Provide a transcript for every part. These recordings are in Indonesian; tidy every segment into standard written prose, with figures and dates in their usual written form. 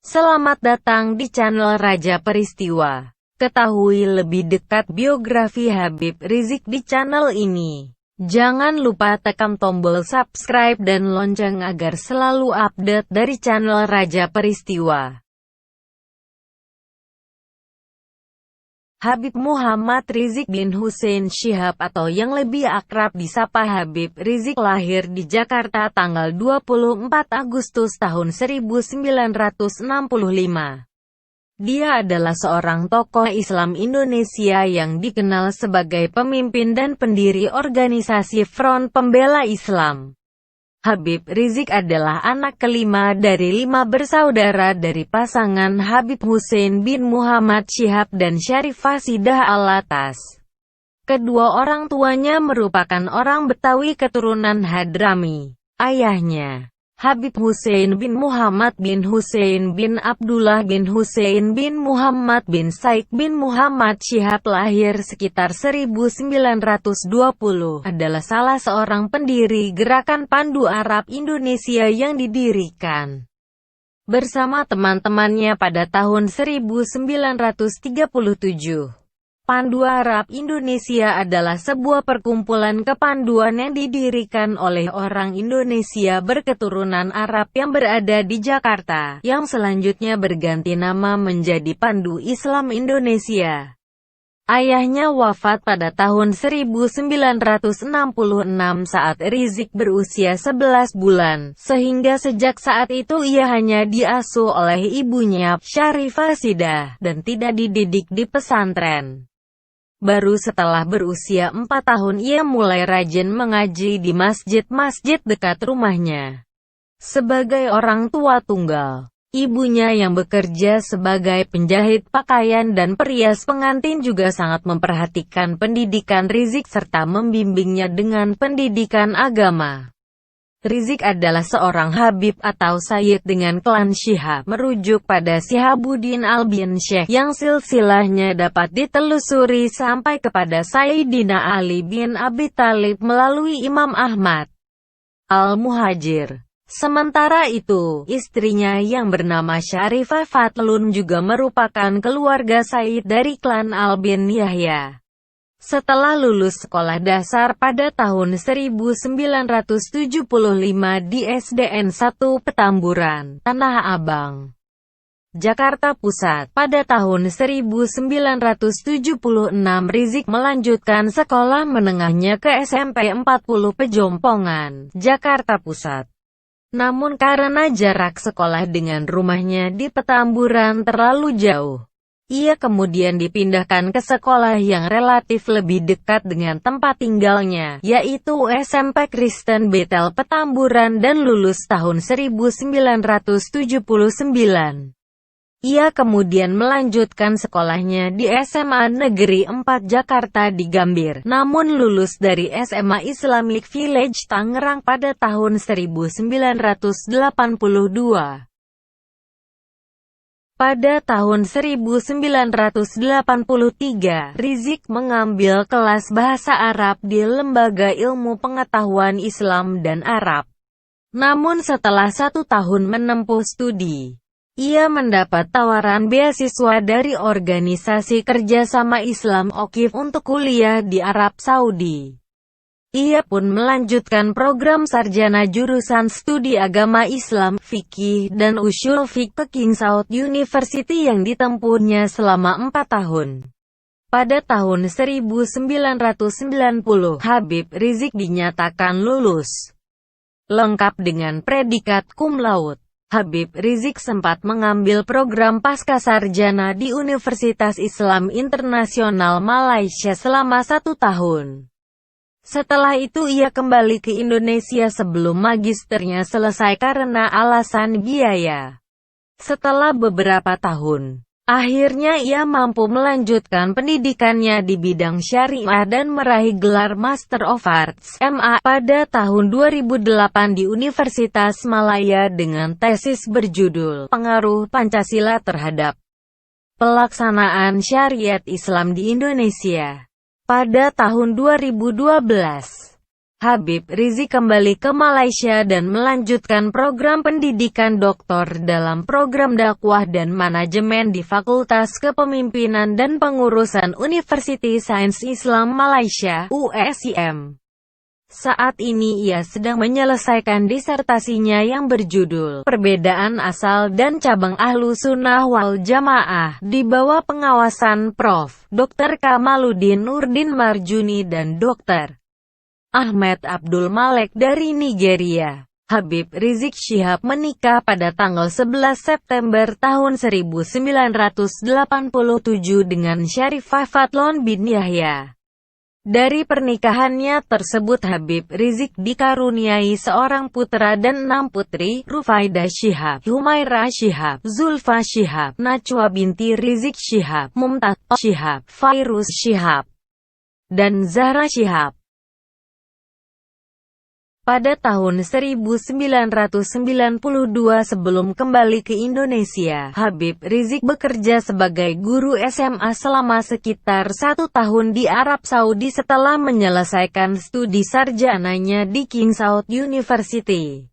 Selamat datang di channel Raja Peristiwa. Ketahui lebih dekat biografi Habib Rizik di channel ini. Jangan lupa tekan tombol subscribe dan lonceng agar selalu update dari channel Raja Peristiwa. Habib Muhammad Rizik bin Hussein Syihab atau yang lebih akrab disapa Habib Rizik lahir di Jakarta tanggal 24 Agustus tahun 1965. Dia adalah seorang tokoh Islam Indonesia yang dikenal sebagai pemimpin dan pendiri organisasi Front Pembela Islam. Habib Rizik adalah anak kelima dari 5 bersaudara dari pasangan Habib Hussein bin Muhammad Syihab dan Syarifah Sidah Alatas. Kedua orang tuanya merupakan orang Betawi keturunan Hadrami. Ayahnya, Habib Hussein bin Muhammad bin Hussein bin Abdullah bin Hussein bin Muhammad bin Said bin Muhammad Syihab lahir sekitar 1920, adalah salah seorang pendiri Gerakan Pandu Arab Indonesia yang didirikan bersama teman-temannya pada tahun 1937. Pandu Arab Indonesia adalah sebuah perkumpulan kepanduan yang didirikan oleh orang Indonesia berketurunan Arab yang berada di Jakarta, yang selanjutnya berganti nama menjadi Pandu Islam Indonesia. Ayahnya wafat pada tahun 1966 saat Rizik berusia 11 bulan, sehingga sejak saat itu ia hanya diasuh oleh ibunya, Syarifah Sidah, dan tidak dididik di pesantren. Baru setelah berusia 4 tahun ia mulai rajin mengaji di masjid-masjid dekat rumahnya. Sebagai orang tua tunggal, ibunya yang bekerja sebagai penjahit pakaian dan perias pengantin juga sangat memperhatikan pendidikan Rizik serta membimbingnya dengan pendidikan agama. Rizik adalah seorang Habib atau Sayyid dengan klan Syihab, merujuk pada Syihabuddin al-bin Syekh yang silsilahnya dapat ditelusuri sampai kepada Sayyidina Ali bin Abi Thalib melalui Imam Ahmad al-Muhajir. Sementara itu, istrinya yang bernama Syarifah Fatlun juga merupakan keluarga Sayyid dari klan al-bin Yahya. Setelah lulus sekolah dasar pada tahun 1975 di SDN 1 Petamburan, Tanah Abang, Jakarta Pusat, pada tahun 1976 Rizik melanjutkan sekolah menengahnya ke SMP 40 Pejompongan, Jakarta Pusat. Namun karena jarak sekolah dengan rumahnya di Petamburan terlalu jauh, ia kemudian dipindahkan ke sekolah yang relatif lebih dekat dengan tempat tinggalnya, yaitu SMP Kristen Betel Petamburan dan lulus tahun 1979. Ia kemudian melanjutkan sekolahnya di SMA Negeri 4 Jakarta di Gambir, namun lulus dari SMA Islamic Village Tangerang pada tahun 1982. Pada tahun 1983, Rizik mengambil kelas bahasa Arab di Lembaga Ilmu Pengetahuan Islam dan Arab. Namun setelah 1 tahun menempuh studi, ia mendapat tawaran beasiswa dari Organisasi Kerjasama Islam OKIF untuk kuliah di Arab Saudi. Ia pun melanjutkan program sarjana jurusan studi agama Islam, Fikih, dan Ushul Fiqh ke King Saud University yang ditempuhnya selama 4 tahun. Pada tahun 1990, Habib Rizik dinyatakan lulus lengkap dengan predikat cum laude. Habib Rizik sempat mengambil program pascasarjana di Universitas Islam Internasional Malaysia selama 1 tahun. Setelah itu ia kembali ke Indonesia sebelum magisternya selesai karena alasan biaya. Setelah beberapa tahun, akhirnya ia mampu melanjutkan pendidikannya di bidang syariah dan meraih gelar Master of Arts (MA) pada tahun 2008 di Universitas Malaya dengan tesis berjudul Pengaruh Pancasila Terhadap Pelaksanaan Syariat Islam di Indonesia. Pada tahun 2012, Habib Rizik kembali ke Malaysia dan melanjutkan program pendidikan doktor dalam program dakwah dan manajemen di Fakultas Kepemimpinan dan Pengurusan Universiti Sains Islam Malaysia (USIM). Saat ini ia sedang menyelesaikan disertasinya yang berjudul Perbedaan Asal dan Cabang Ahlussunnah wal Jamaah di bawah pengawasan Prof. Dr. Kamaluddin Nurdin Marjuni dan Dr. Ahmed Abdul Malik dari Nigeria. Habib Rizik Syihab menikah pada tanggal 11 September tahun 1987 dengan Syarifah Fatlon bin Yahya. Dari pernikahannya tersebut Habib Rizik dikaruniai seorang putra dan 6 putri, Rufaidah Syihab, Humairah Syihab, Zulfa Syihab, Najwa binti Rizik Syihab, Mumtaz Syihab, Fairuz Syihab, dan Zahra Syihab. Pada tahun 1992 sebelum kembali ke Indonesia, Habib Rizik bekerja sebagai guru SMA selama sekitar 1 tahun di Arab Saudi setelah menyelesaikan studi sarjananya di King Saud University.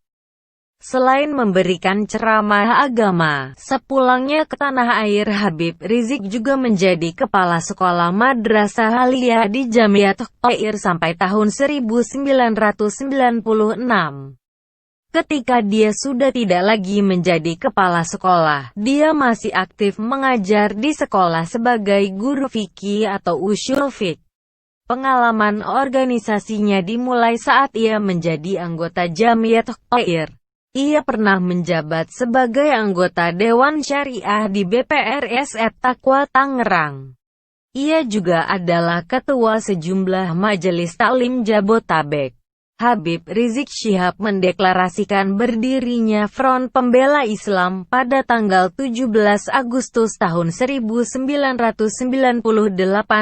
Selain memberikan ceramah agama, sepulangnya ke tanah air Habib Rizik juga menjadi kepala sekolah madrasah aliyah di Jamiat Khair sampai tahun 1996. Ketika dia sudah tidak lagi menjadi kepala sekolah, dia masih aktif mengajar di sekolah sebagai guru fikih atau usyul fiqh. Pengalaman organisasinya dimulai saat ia menjadi anggota Jamiat Khair. Ia pernah menjabat sebagai anggota Dewan Syariah di BPRS Taqwa Tangerang. Ia juga adalah ketua sejumlah majelis taklim Jabotabek. Habib Rizik Syihab mendeklarasikan berdirinya Front Pembela Islam pada tanggal 17 Agustus tahun 1998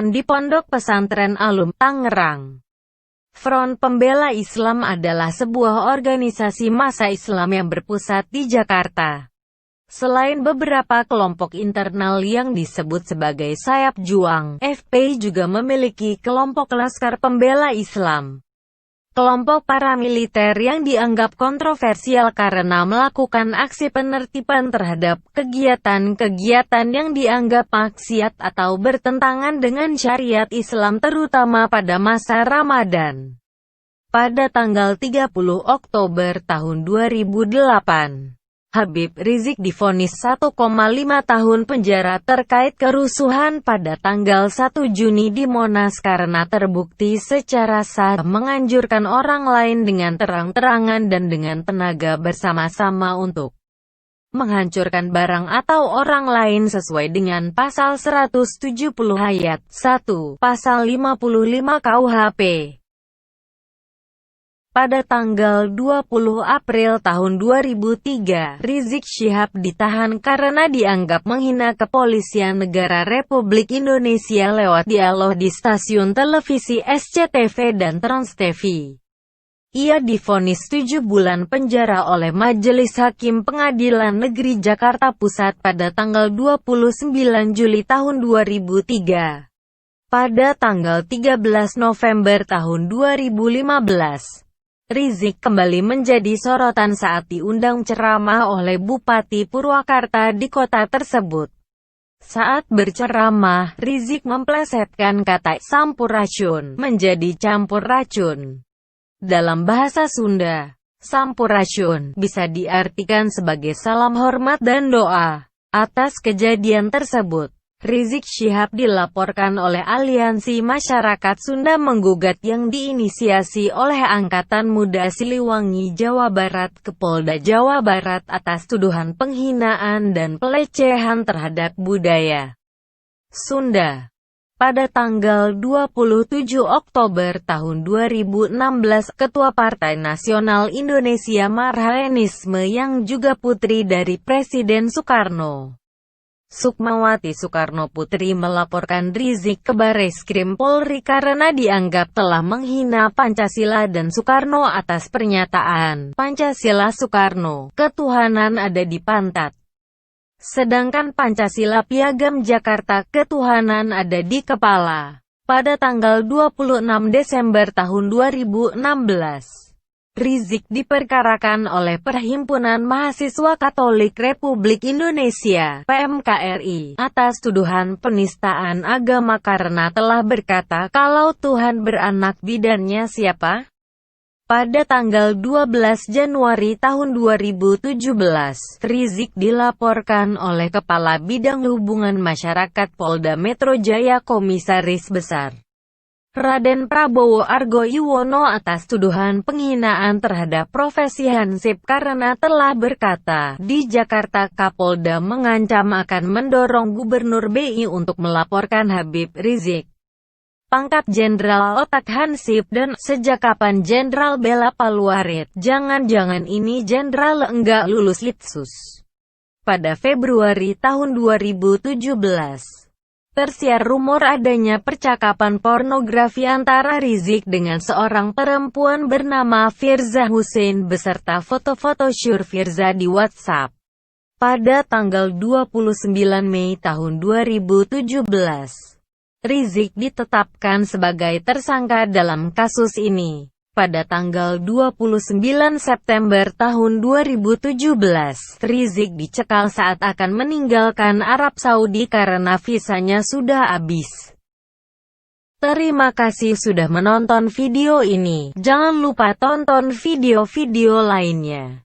di Pondok Pesantren Alum, Tangerang. Front Pembela Islam adalah sebuah organisasi massa Islam yang berpusat di Jakarta. Selain beberapa kelompok internal yang disebut sebagai sayap juang, FPI juga memiliki kelompok Laskar Pembela Islam. Kelompok paramiliter yang dianggap kontroversial karena melakukan aksi penertiban terhadap kegiatan-kegiatan yang dianggap maksiat atau bertentangan dengan syariat Islam terutama pada masa Ramadan. Pada tanggal 30 Oktober tahun 2008, Habib Rizik divonis 1,5 tahun penjara terkait kerusuhan pada tanggal 1 Juni di Monas karena terbukti secara sah menganjurkan orang lain dengan terang-terangan dan dengan tenaga bersama-sama untuk menghancurkan barang atau orang lain sesuai dengan pasal 170 ayat 1, pasal 55 KUHP. Pada tanggal 20 April tahun 2003, Rizik Syihab ditahan karena dianggap menghina Kepolisian Negara Republik Indonesia lewat dialog di stasiun televisi SCTV dan Trans TV. Ia divonis 7 bulan penjara oleh Majelis Hakim Pengadilan Negeri Jakarta Pusat pada tanggal 29 Juli tahun 2003. Pada tanggal 13 November tahun 2015, Rizik kembali menjadi sorotan saat diundang ceramah oleh Bupati Purwakarta di kota tersebut. Saat berceramah, Rizik memplesetkan kata sampurasyon menjadi campur racun. Dalam bahasa Sunda, sampurasyon bisa diartikan sebagai salam hormat dan doa. Atas kejadian tersebut, Rizik Syihab dilaporkan oleh Aliansi Masyarakat Sunda Menggugat yang diinisiasi oleh Angkatan Muda Siliwangi Jawa Barat ke Polda Jawa Barat atas tuduhan penghinaan dan pelecehan terhadap budaya Sunda. Pada tanggal 27 Oktober tahun 2016, Ketua Partai Nasional Indonesia Marhaenisme yang juga putri dari Presiden Soekarno, Sukmawati Soekarno Putri, melaporkan Rizik ke Bareskrim Polri karena dianggap telah menghina Pancasila dan Soekarno atas pernyataan Pancasila Soekarno, ketuhanan ada di pantat. Sedangkan Pancasila Piagam Jakarta, ketuhanan ada di kepala. pada tanggal 26 Desember tahun 2016. Rizik diperkarakan oleh Perhimpunan Mahasiswa Katolik Republik Indonesia (PMKRI) atas tuduhan penistaan agama karena telah berkata kalau Tuhan beranak bidannya siapa? Pada tanggal 12 Januari tahun 2017, Rizik dilaporkan oleh Kepala Bidang Hubungan Masyarakat Polda Metro Jaya Komisaris Besar Raden Prabowo Argo Yuwono atas tuduhan penghinaan terhadap profesi Hansip karena telah berkata, di Jakarta Kapolda mengancam akan mendorong Gubernur BI untuk melaporkan Habib Rizik. Pangkat Jenderal Otak Hansip dan sejak kapan Jenderal bela Paluarit? Jangan-jangan ini Jenderal enggak lulus Litsus. Pada Februari tahun 2017, tersiar rumor adanya percakapan pornografi antara Rizik dengan seorang perempuan bernama Firza Hussein beserta foto-foto syur Firza di WhatsApp. Pada tanggal 29 Mei tahun 2017, Rizik ditetapkan sebagai tersangka dalam kasus ini. Pada tanggal 29 September tahun 2017, Rizik dicekal saat akan meninggalkan Arab Saudi karena visanya sudah habis. Terima kasih sudah menonton video ini. Jangan lupa tonton video-video lainnya.